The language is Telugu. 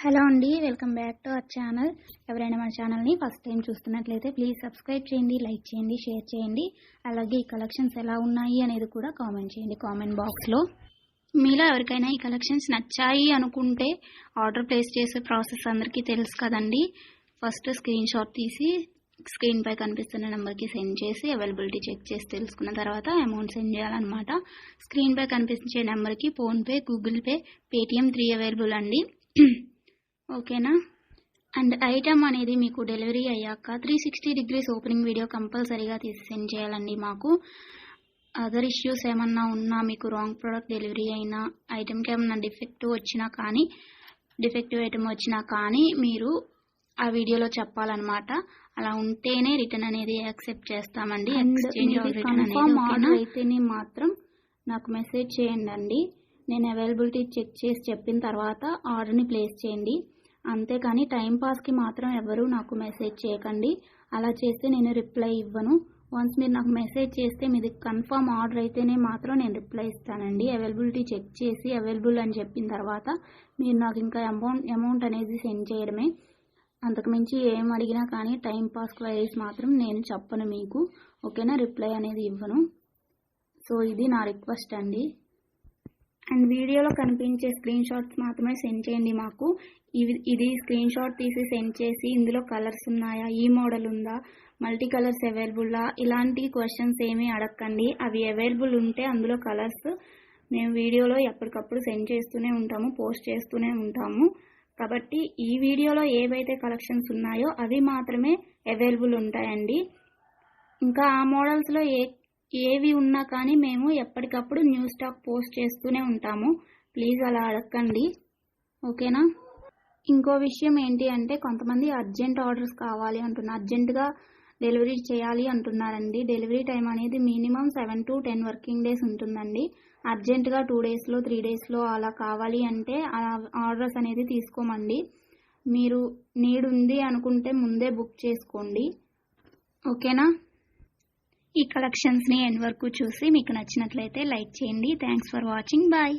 హలో అండి, welcome back to our channel. ఎవరైనా మన ఛానల్ని ఫస్ట్ టైం చూస్తున్నట్లయితే ప్లీజ్ సబ్స్క్రైబ్ చేయండి, లైక్ చేయండి, షేర్ చేయండి. అలాగే ఈ కలెక్షన్స్ ఎలా ఉన్నాయి అనేది కూడా కామెంట్ చేయండి కామెంట్ బాక్స్లో. మీలో ఎవరికైనా ఈ కలెక్షన్స్ నచ్చాయి అనుకుంటే ఆర్డర్ ప్లేస్ చేసే ప్రాసెస్ అందరికీ తెలుసు కదండి. ఫస్ట్ స్క్రీన్ షాట్ తీసి స్క్రీన్ పై కనిపిస్తున్న నెంబర్కి సెండ్ చేసి అవైలబిలిటీ చెక్ చేసి తెలుసుకున్న తర్వాత అమౌంట్ సెండ్ చేయాలన్నమాట. స్క్రీన్ పై కనిపించే నెంబర్కి PhonePe, Google pay, Paytm 3 available అండి. ఓకేనా. అండ్ ఐటమ్ అనేది మీకు డెలివరీ అయ్యాక 360 degrees ఓపెనింగ్ వీడియో కంపల్సరీగా తీసి సెండ్ చేయాలండి. మాకు అదర్ ఇష్యూస్ ఏమన్నా ఉన్నా, మీకు రాంగ్ ప్రోడక్ట్ డెలివరీ అయినా, ఐటమ్కి ఏమన్నా డిఫెక్టివ్ ఐటమ్ వచ్చినా కానీ మీరు ఆ వీడియోలో చెప్పాలన్నమాట. అలా ఉంటేనే రిటర్న్ అనేది యాక్సెప్ట్ చేస్తామండి. ఆర్డర్ అయితేనే మాత్రం నాకు మెసేజ్ చేయండి. నేను అవైలబిలిటీ చెక్ చేసి చెప్పిన తర్వాత ఆర్డర్ని ప్లేస్ చేయండి. అంతేకాని టైంపాస్కి మాత్రం ఎవరు నాకు మెసేజ్ చేయకండి. అలా చేస్తే నేను రిప్లై ఇవ్వను. వన్స్ మీరు నాకు మెసేజ్ చేస్తే మీది కన్ఫర్మ్ ఆర్డర్ అయితేనే మాత్రం నేను రిప్లై ఇస్తానండి. అవైలబిలిటీ చెక్ చేసి అవైలబుల్ అని చెప్పిన తర్వాత మీరు నాకు ఇంకా అమౌంట్ అనేది సెండ్ చేయడమే. అంతకుమించి ఏం అడిగినా కానీ టైంపాస్ క్వైరీస్ మాత్రం నేను చెప్పను మీకు. ఓకేనా, రిప్లై అనేది ఇవ్వను. సో ఇది నా రిక్వెస్ట్ అండి. అండ్ వీడియోలో కనిపించే స్క్రీన్ షాట్స్ మాత్రమే సెండ్ చేయండి మాకు. ఇది స్క్రీన్ షాట్ తీసి సెండ్ చేసి ఇందులో కలర్స్ ఉన్నాయా, ఈ మోడల్ ఉందా, మల్టీ కలర్స్ అవైలబుల్లా, ఇలాంటి క్వశ్చన్స్ ఏమీ అడగండి. అవి అవైలబుల్ ఉంటే అందులో కలర్స్ మేము వీడియోలో ఎప్పటికప్పుడు సెండ్ చేస్తూనే ఉంటాము, పోస్ట్ చేస్తూనే ఉంటాము. కాబట్టి ఈ వీడియోలో ఏవైతే కలెక్షన్స్ ఉన్నాయో అవి మాత్రమే అవైలబుల్ ఉంటాయండి. ఇంకా ఆ మోడల్స్లో ఏవి ఉన్నా కానీ మేము ఎప్పటికప్పుడు న్యూ స్టాక్ పోస్ట్ చేస్తూనే ఉంటాము. ప్లీజ్ అలా అడగండి. ఓకేనా. ఇంకో విషయం ఏంటి అంటే, కొంతమంది అర్జెంట్ ఆర్డర్స్ కావాలి అంటున్నారు, అర్జెంటుగా డెలివరీ చేయాలి అంటున్నారండి. డెలివరీ టైం అనేది మినిమం 7 to 10 వర్కింగ్ డేస్ ఉంటుందండి. అర్జెంటుగా 2 daysలో 3 daysలో అలా కావాలి అంటే ఆర్డర్స్ అనేది తీసుకోమండి. మీరు నీడ్ ఉంది అనుకుంటే ముందే బుక్ చేసుకోండి. ఓకేనా. ఈ కలెక్షన్స్ని ఎండ్ వరకు చూసి మీకు నచ్చినట్లయితే లైక్ చేయండి. Thanks for watching. బాయ్.